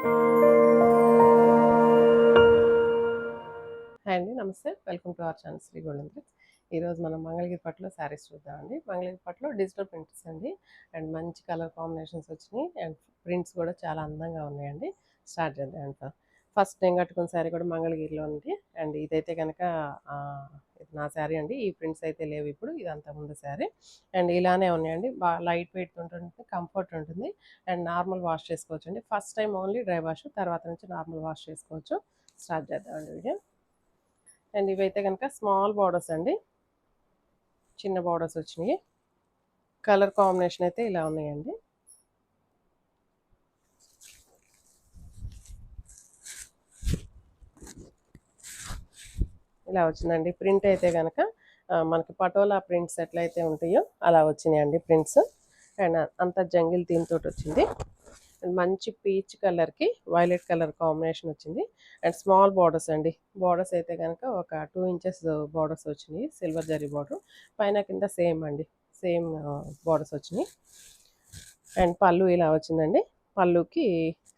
Hi అండి, నమస్తే. Welcome to our channel Shri golden threads. ఈరోజు మనం మంగళగిరి పట్టులో శారీస్ చూద్దామండి. మంగళగిరి పట్టులో డిజిటల్ ప్రింట్స్ అండి, అండ్ మంచి కలర్ కాంబినేషన్స్ వచ్చినాయి, అండ్ ప్రింట్స్ కూడా చాలా అందంగా ఉన్నాయండి. స్టార్ట్ చేద్దాం అంట. ఫస్ట్ నేను కట్టుకున్న శారీ కూడా మంగళగిరిలో ఉంది, అండ్ ఇదైతే కనుక ఇది నా శారీ అండి. ఈ ప్రింట్స్ అయితే లేవు ఇప్పుడు, ఇదంతా ముందు శారీ. అండ్ ఇలానే ఉన్నాయండి, బాగా లైట్ వెయిట్ ఉంటుంది, కంఫర్ట్ ఉంటుంది, అండ్ నార్మల్ వాష్ చేసుకోవచ్చు అండి. First time only dry wash, తర్వాత నుంచి నార్మల్ వాష్ చేసుకోవచ్చు. స్టార్ట్ చేద్దామండి వీడియో. అండ్ ఇవైతే కనుక స్మాల్ బార్డర్స్ అండి, చిన్న బార్డర్స్ వచ్చినాయి. కలర్ కాంబినేషన్ అయితే ఇలా ఉన్నాయండి. ఇలా వచ్చిందండి ప్రింట్ అయితే కనుక మనకి పటోలా ప్రింట్స్ ఎట్లయితే ఉంటాయో అలా వచ్చినాయండి ప్రింట్స్. అండ్ అంత జంగిల్ థీమ్ తోటి వచ్చింది. అండ్ మంచి పీచ్ కలర్కి వైలెట్ కలర్ కాంబినేషన్ వచ్చింది. అండ్ స్మాల్ బార్డర్స్ అండి. బార్డర్స్ అయితే కనుక ఒక 2 ఇంచెస్ బార్డర్స్ వచ్చినాయి, సిల్వర్ జరీ బార్డర్. పైన కింద సేమ్ అండి, సేమ్ బార్డర్స్ వచ్చినాయి. అండ్ పళ్ళు ఇలా వచ్చిందండి. పళ్ళుకి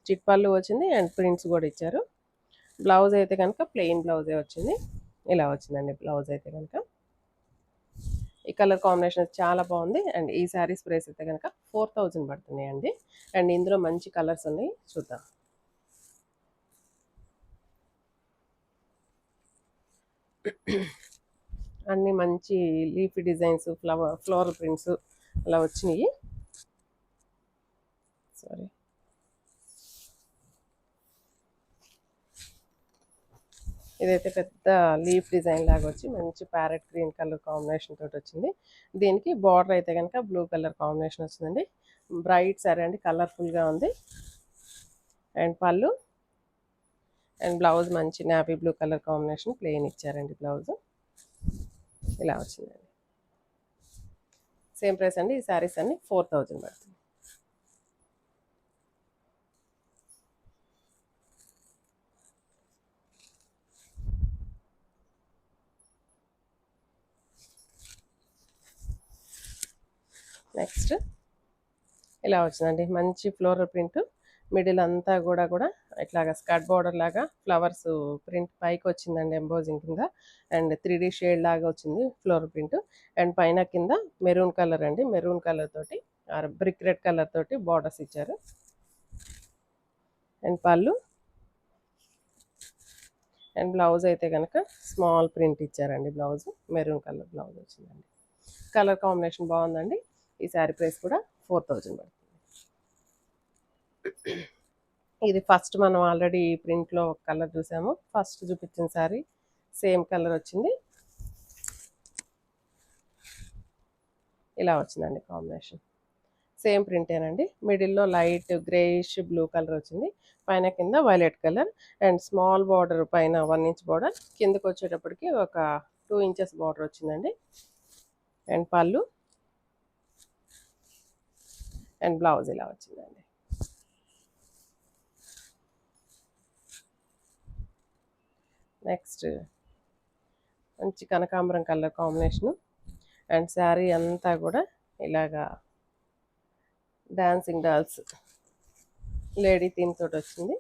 చిట్ పళ్ళు వచ్చింది, అండ్ ప్రింట్స్ కూడా ఇచ్చారు. బ్లౌజ్ అయితే కనుక ప్లెయిన్ బ్లౌజే వచ్చింది. ఇలా వచ్చిందండి బ్లౌజ్ అయితే కనుక. ఈ కలర్ కాంబినేషన్ చాలా బాగుంది. అండ్ ఈ శారీస్ ప్రైస్ అయితే కనుక 4000 పడుతున్నాయండి. అండ్ ఇందులో మంచి కలర్స్ ఉన్నాయి, చూద్దాం. అన్ని మంచి లీఫీ డిజైన్స్, ఫ్లోరల్ ప్రింట్స్ అలా వచ్చినాయి. సారీ, ఇదైతే పెద్ద లీఫ్ డిజైన్ లాగా వచ్చి మంచి ప్యారెట్ గ్రీన్ కలర్ కాంబినేషన్ తోటి వచ్చింది. దీనికి బార్డర్ అయితే కనుక బ్లూ కలర్ కాంబినేషన్ వచ్చిందండి. బ్రైట్ సారీ అండి, కలర్ఫుల్గా ఉంది. అండ్ పళ్ళు అండ్ బ్లౌజ్ మంచి navy blue colour combination plain ఇచ్చారండి బ్లౌజ్. ఇలా వచ్చిందండి. సేమ్ ప్రైస్ అండి. ఈ శారీస్ అన్ని 4000 పడుతుంది. నెక్స్ట్ ఇలా వచ్చిందండి, మంచి ఫ్లోరల్ ప్రింట్. మిడిల్ అంతా కూడా ఇట్లాగా స్కర్ట్ బార్డర్ లాగా ఫ్లవర్స్ ప్రింట్ పైకి వచ్చిందండి, ఎంబోజింగ్ కింద. అండ్ 3D షేడ్ లాగా వచ్చింది ఫ్లోరల్ ప్రింట్. అండ్ పైన కింద మెరూన్ కలర్ అండి, మెరూన్ కలర్ తోటి బ్రిక్ రెడ్ కలర్ తోటి బార్డర్స్ ఇచ్చారు. అండ్ పళ్ళు అండ్ బ్లౌజ్ అయితే కనుక స్మాల్ ప్రింట్ ఇచ్చారండి. బ్లౌజ్ మెరూన్ కలర్ బ్లౌజ్ వచ్చిందండి. కలర్ కాంబినేషన్ బాగుందండి. ఈ శారీ ప్రైస్ కూడా 4000 పడుతుంది. ఇది ఫస్ట్ మనం ఆల్రెడీ ప్రింట్లో ఒక కలర్ చూసాము, ఫస్ట్ చూపించిన శారీ సేమ్ కలర్ వచ్చింది. ఇలా వచ్చిందండి కాంబినేషన్. సేమ్ ప్రింటేనండి. మిడిల్లో లైట్ గ్రేయిష్ బ్లూ కలర్ వచ్చింది, పైన కింద violet colour. And small border పైన 1 ఇంచ్ బార్డర్, కిందకు వచ్చేటప్పటికి ఒక 2 ఇంచెస్ బార్డర్ వచ్చిందండి. అండ్ పళ్ళు అండ్ బ్లౌజ్ ఇలా వచ్చిందండి. నెక్స్ట్ మంచి కనకాంబరం కలర్ కాంబినేషను. అండ్ శారీ అంతా కూడా ఇలాగా డాన్సింగ్ డాల్స్ లేడీ థీమ్ తోటి వచ్చింది.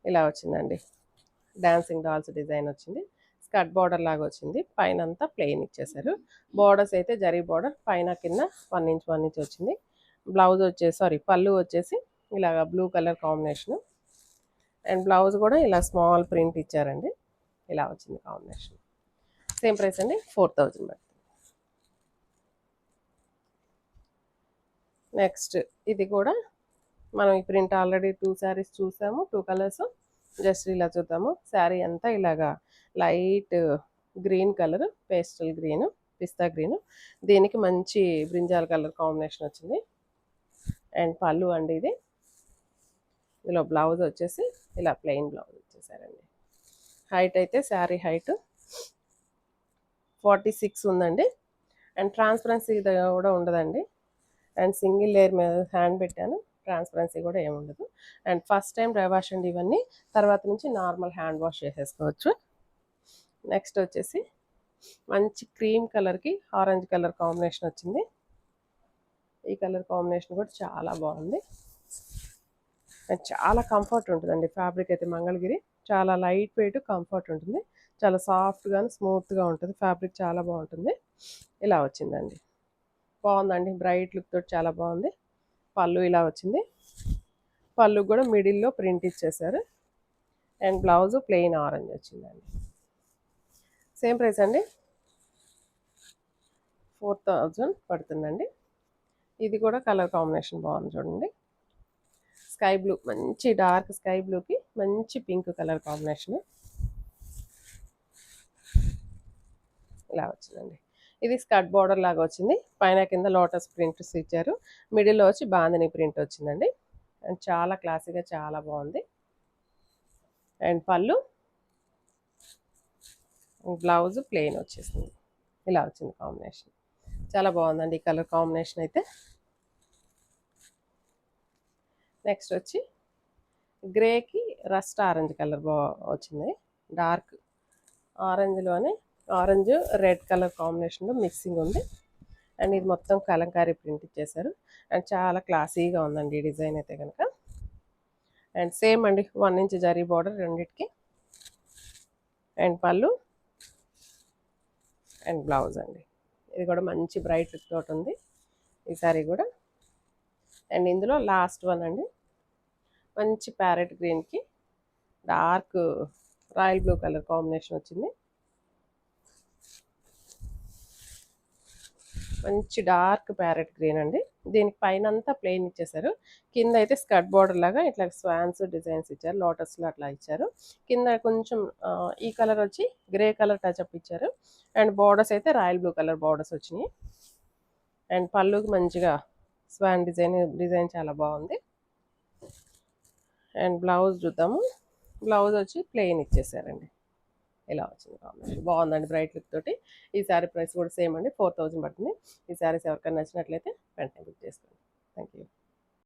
ఇలా వచ్చిందండి, డాన్సింగ్ డాల్స్ డిజైన్ వచ్చింది. స్కర్ట్ బార్డర్ లాగా వచ్చింది, పైన అంతా ప్లెయిన్ ఇచ్చేసారు. బార్డర్స్ అయితే జరీ బార్డర్, పైన కింద 1 ఇంచ్ 1 ఇంచ్ వచ్చింది. బ్లౌజ్ వచ్చేసి పళ్ళు వచ్చేసి ఇలాగ blue colour combination. And blouse కూడా ఇలా స్మాల్ ప్రింట్ ఇచ్చారండి. ఇలా వచ్చింది కాంబినేషన్. సేమ్ ప్రైస్ అండి, 4000 పడుతుంది. నెక్స్ట్ ఇది కూడా మనం ఈ ప్రింట్ ఆల్రెడీ 2 శారీస్ చూసాము, 2 కలర్స్. జస్ట్ ఇలా చూద్దాము. శారీ అంతా ఇలాగా light green colour, pastel green, pista green. దీనికి మంచి బ్రింజాల్ కలర్ కాంబినేషన్ వచ్చింది. అండ్ పళ్ళు అండి ఇది. ఇందులో బ్లౌజ్ వచ్చేసి ఇలా ప్లెయిన్ బ్లౌజ్ వచ్చేసారండి. హైట్ అయితే శారీ హైట్ 46 ఉందండి. అండ్ ట్రాన్స్పరెన్సీ కూడా ఉండదండి. అండ్ సింగిల్ లేయర్ మీద హ్యాండ్ పెట్టాను, ట్రాన్స్పరెన్సీ కూడా ఏముండదు. And first time dry wash అండి ఇవన్నీ, తర్వాత నుంచి నార్మల్ హ్యాండ్ వాష్ చేసేసుకోవచ్చు. నెక్స్ట్ వచ్చేసి మంచి క్రీమ్ కలర్కి ఆరెంజ్ కలర్ కాంబినేషన్ వచ్చింది. ఈ కలర్ కాంబినేషన్ కూడా చాలా బాగుంది. అండ్ చాలా కంఫర్ట్ ఉంటుందండి. ఫ్యాబ్రిక్ అయితే మంగళగిరి చాలా లైట్ వెయిట్ కంఫర్ట్ ఉంటుంది. చాలా సాఫ్ట్‌గాను, స్మూత్‌గా ఉంటుంది. ఫ్యాబ్రిక్ చాలా బావుంటుంది. ఇలా వచ్చిందండి. బావుందండి. బ్రైట్ లుక్ తోటి చాలా బావుంది. పళ్ళు ఇలా వచ్చింది. పళ్ళు కూడా మిడిల్‌లో ప్రింట్ ఇచ్చేసారు. అండ్ బ్లౌజ్ ప్లెయిన్ ఆరెంజ్ వచ్చిందండి. సేమ్ ప్రైస్ అండి. 4000 పడుతుందండి. ఇది కూడా కలర్ కాంబినేషన్ బాగుంది చూడండి. స్కై బ్లూ, మంచి డార్క్ స్కై బ్లూకి మంచి పింక్ కలర్ కాంబినేషన్ ఇలా వచ్చిందండి. ఇది స్కర్ట్ బార్డర్ లాగా వచ్చింది. పైన కింద లోటస్ ప్రింట్స్ ఇచ్చారు. మిడిల్లో వచ్చి బాందిని ప్రింట్ వచ్చిందండి. అండ్ చాలా క్లాసీగా చాలా బాగుంది. అండ్ పళ్ళు, బ్లౌజ్ ప్లెయిన్ వచ్చేసింది. ఇలా వచ్చింది కాంబినేషన్. చాలా బాగుందండి ఈ కలర్ కాంబినేషన్ అయితే. నెక్స్ట్ వచ్చి గ్రేకి రస్ట్ ఆరెంజ్ కలర్ వచ్చింది. డార్క్ ఆరెంజ్లోనే ఆరెంజ్ రెడ్ కలర్ కాంబినేషన్లో మిక్సింగ్ ఉంది. అండ్ ఇది మొత్తం కలంకారీ ప్రింట్ ఇచ్చేసారు. అండ్ చాలా క్లాసీగా ఉందండి ఈ డిజైన్ అయితే కనుక. అండ్ సేమ్ అండి 1 ఇంచ్ జరీ బార్డర్ రెండిటికి. అండ్ పళ్ళు అండ్ బ్లౌజ్ అండి. ఇది కూడా మంచి బ్రైట్ లుక్ తోటి ఉంది ఈ సారీ కూడా. అండ్ ఇందులో లాస్ట్ వన్ అండి, మంచి ప్యారెట్ గ్రీన్కి dark royal blue colour combination వచ్చింది. మంచి డార్క్ ప్యారెట్ గ్రీన్ అండి. దీనికి పైన అంతా ప్లెయిన్ ఇచ్చేసారు. కింద అయితే స్కర్ట్ బార్డర్ లాగా ఇట్లా స్వాన్స్ డిజైన్స్ ఇచ్చారు. లోటస్లో అట్లా ఇచ్చారు. కింద కొంచెం ఈ కలర్ వచ్చి గ్రే కలర్ టచ్అప్ ఇచ్చారు. అండ్ బార్డర్స్ అయితే రాయల్ బ్లూ కలర్ బార్డర్స్ వచ్చినాయి. అండ్ పళ్ళుకి మంచిగా స్వాన్ డిజైన్ చాలా బాగుంది. అండ్ బ్లౌజ్ చూద్దాము. బ్లౌజ్ వచ్చి ప్లెయిన్ ఇచ్చేసారండి. ఇలా వచ్చింది కాంబినేషన్. బాగుందండి బ్రైట్ లుక్ తోటి. ఈ శారీ ప్రైస్ కూడా సేమ్ అండి, 4000 పడుతుంది. ఈ శారీస్ ఎవరికైనా నచ్చినట్లయితే వెంటనే బుక్ చేసుకోండి. Thank you.